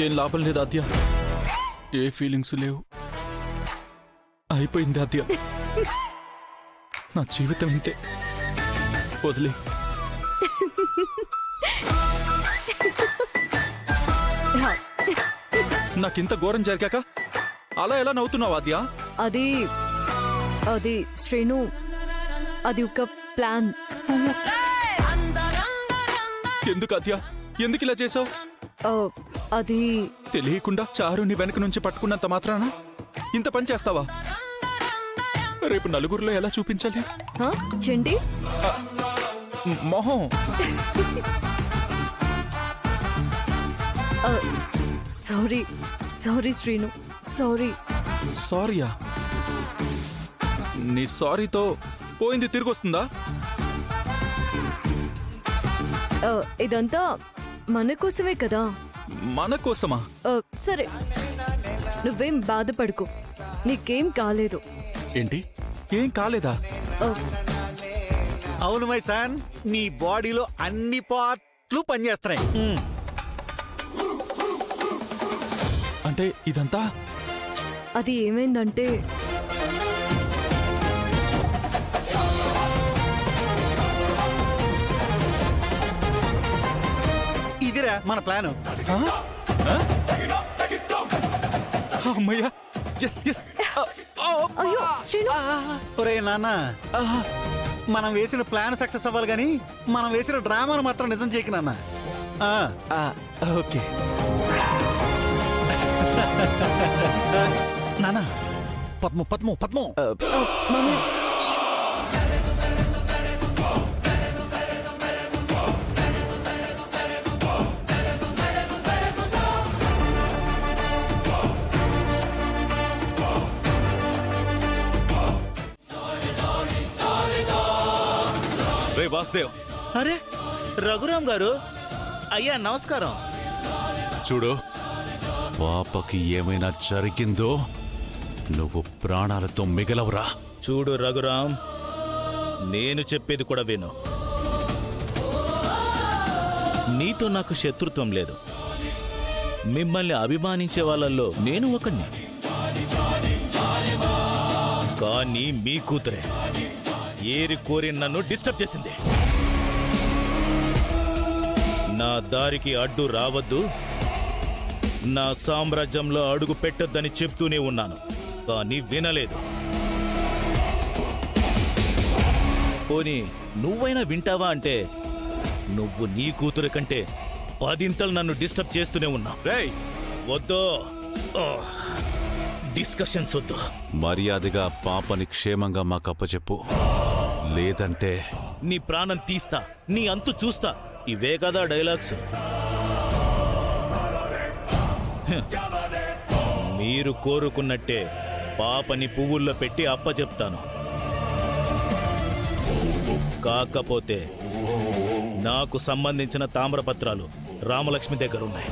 ఇంకేం లాభం లేదు ఆద్య. ఏ ఫీలింగ్స్ లేవు. అయిపోయింది ఆద్య. నా జీవితం ఇంతే. వదిలే. నాకింత ఘోరం జరిగాక అలా ఎలా నవ్వుతున్నావు ఆద్య? అది అది శ్రీను, అది ఒక ప్లాన్. ఎందుకు ఆద్య, ఎందుకు ఇలా చేసావు? అది తెలియకుండా చారుని వెనక నుంచి పట్టుకున్నంత మాత్రాన ఇంత పని చేస్తావా? రేపు నలుగురిలో ఎలా చూపించాలి? చెండి మొహం. Sorry sorry Srinu, sorry. సారీయా? నీ సారీతో పోయింది తిరిగి వస్తుందా? ఇదంతా మన కోసమే కదా. మన కోసమా? సరే, నువ్వేం బాధపడుకో, నీకేం కాలేదు. ఏంటి, ఏం కాలేదా? అవును మై సన్, నీ బాడీలో అన్ని పార్ట్లు పనిచేస్తున్నాయి. అంటే ఇదంతా అది ఏమైందంటే ఇదిరా మన ప్లాన్. అమ్మయ్యా. అయ్యో శ్రీను. ఒరే నాన్న, మనం వేసిన ప్లాన్ సక్సెస్ అవ్వాలి గాని మనం వేసిన డ్రామాను మాత్రం నిజం చేయకు నాన్న. ఓకే నాన్న, పద్ము పద్ము పద్ము. రే వాసుదేవ్. అరే రఘురామ్ గారు, అయ్యా నమస్కారం. చూడు, పాపకి ఏమైనా జరిగిందో నువ్వు ప్రాణాలతో మిగలవురా. చూడు రఘురామ్, నేను చెప్పేది కూడా విను. నీతో నాకు శత్రుత్వం లేదు. మిమ్మల్ని అభిమానించే వాళ్ళల్లో నేను ఒకణ్ణి. కానీ మీ కూతురే ఏరి కోరి నన్ను డిస్టర్బ్ చేసింది. నా దారికి అడ్డు రావద్దు, నా సామ్రాజ్యంలో అడుగు పెట్టొద్దని చెప్తూనే ఉన్నాను, కానీ వినలేదు. పోనీ నువ్వైనా వింటావా అంటే నువ్వు నీ కూతురు కంటే 10 నన్ను డిస్టర్బ్ చేస్తూనే ఉన్నా. రేయ్, వద్దు, డిస్కషన్స్ వద్దు. మర్యాదగా పాపని క్షేమంగా మాకప్పచెప్పు, లేదంటే నీ ప్రాణం తీస్తా, నీ అంతు చూస్తా. ఇవే కదా డైలాగ్స్. మీరు కోరుకున్నట్టే పాపని పువ్వుల్లో పెట్టి అప్పచెప్తాను. కాకపోతే నాకు సంబంధించిన తామ్రపత్రాలు రామలక్ష్మి దగ్గరున్నాయి.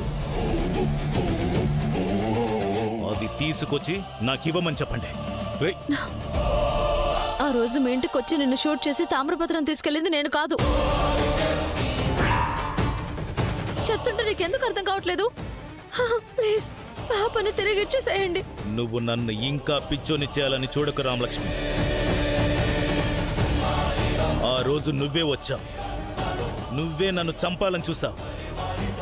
అది తీసుకొచ్చి నాకివ్వమని చెప్పండి. ఆ రోజు మీ ఇంటికి వచ్చి నిన్ను షూట్ చేసి తామ్రపత్రం తీసుకెళ్ళింది నేను కాదు. చెప్తుంటే నీకెందుకు అర్థం కావట్లేదు? ప్లీజ్ పాపని తిరిగి ఇచ్చేసేయండి. నువ్వు నన్ను ఇంకా పిచ్చోని చేయాలని చూడకు రామలక్ష్మి. ఆ రోజు నువ్వే వచ్చావు, నువ్వే నన్ను చంపాలని చూసావు,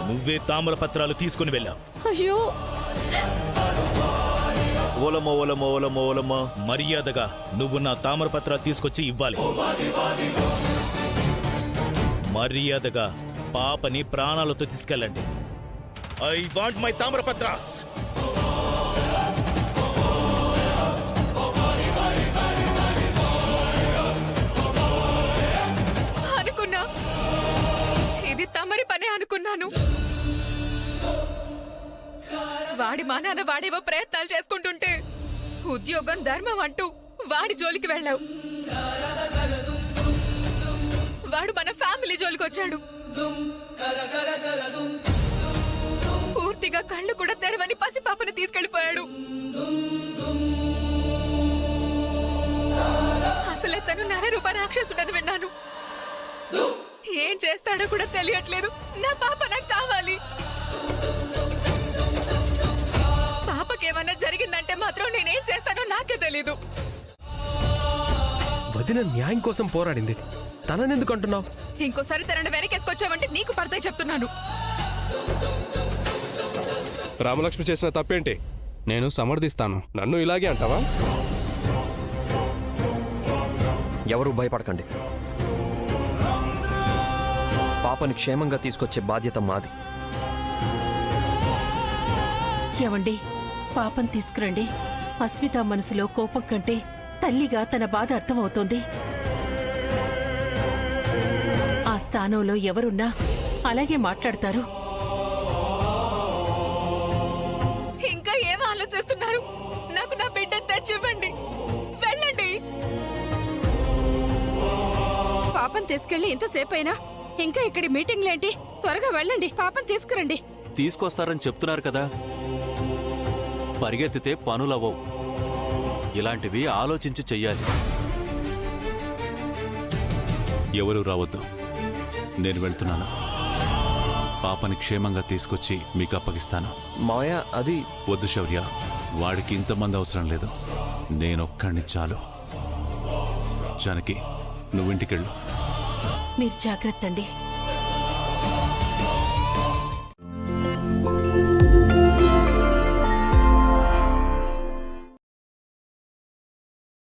నువ్వే తామ్రపత్రాలు తీసుకుని వెళ్ళావు. అయ్యో, ఓలమో ఓలమో ఓలమో ఓలమో, మర్యాదగా నువ్వు నా తామ్రపత్రాలు తీసుకొచ్చి ఇవ్వాలి. మర్యాదగా పాపని ప్రాణాలతో తీసుకెళ్ళండి. ఐ వాంట్ మై తామ్రపత్రాస్. అనుకున్నా ఇది తమరి పనే అనుకున్నాను. వాడి మా నాన్న వాడేవో ప్రయత్నాలు చేసుకుంటుంటే ఉద్యోగం ధర్మం అంటూ వాడి జోలికి వెళ్ళావు. వాడు మన ఫ్యామిలీ జోలికి వచ్చాడు. పూర్తిగా కళ్ళు కూడా తెరవని పసిపాపని తీసుకెళ్లిపోయాడు. అసలే తను నరరూప రాక్షసుడని విన్నాను. ఏం చేస్తాడో కూడా తెలియట్లేదు. నా పాప నాకు కావాలి. మాత్రం నేనేం చేస్తానో నాకే తెలీదు. వదిన న్యాయం కోసం పోరాడింది, తననెందుకు అంటున్నావు? ఇంకోసారి తనని వెనకేసుకొచ్చావంటే నీకు పడతాయి చెప్తున్నాను. రామలక్ష్మి చేసిన తప్పేంటి? నేను సమర్థిస్తాను. నన్ను ఇలాగే అంటావా? ఎవరూ భయపడకండి. పాపని క్షేమంగా తీసుకొచ్చే బాధ్యత మాది. ఏవండి, పాపం తీసుకురండి. అస్మిత మనసులో కోపం కంటే తల్లిగా తన బాధ అర్థమవుతోంది. ఆ స్థానంలో ఎవరున్నా అలాగే మాట్లాడతారు. ఇంకా ఏం ఆలోచిస్తున్నారు? నాకు నా బిడ్డ తెచ్చివ్వండి. వెళ్ళండి. పాపం తీసుకెళ్లి ఇంతసేపు అయినా ఇంకా ఇక్కడి మీటింగ్లేంటి? త్వరగా వెళ్ళండి, పాపం తీసుకురండి. తీసుకొస్తారని చెప్తున్నారు కదా, పరిగెత్తితే పనులవ్వవు. ఇలాంటివి ఆలోచించి చెయ్యాలి. ఎవరూ రావద్దు, నేను వెళ్తున్నాను. పాపని క్షేమంగా తీసుకొచ్చి మీకు అప్పగిస్తాను. మావయ్య, అది వద్దు శౌర్య, వాడికి ఇంతమంది అవసరం లేదు. నేనొక్కడిని చాలు. జానకి, నువ్వింటికెళ్ళు. మీరు జాగ్రత్త అండి.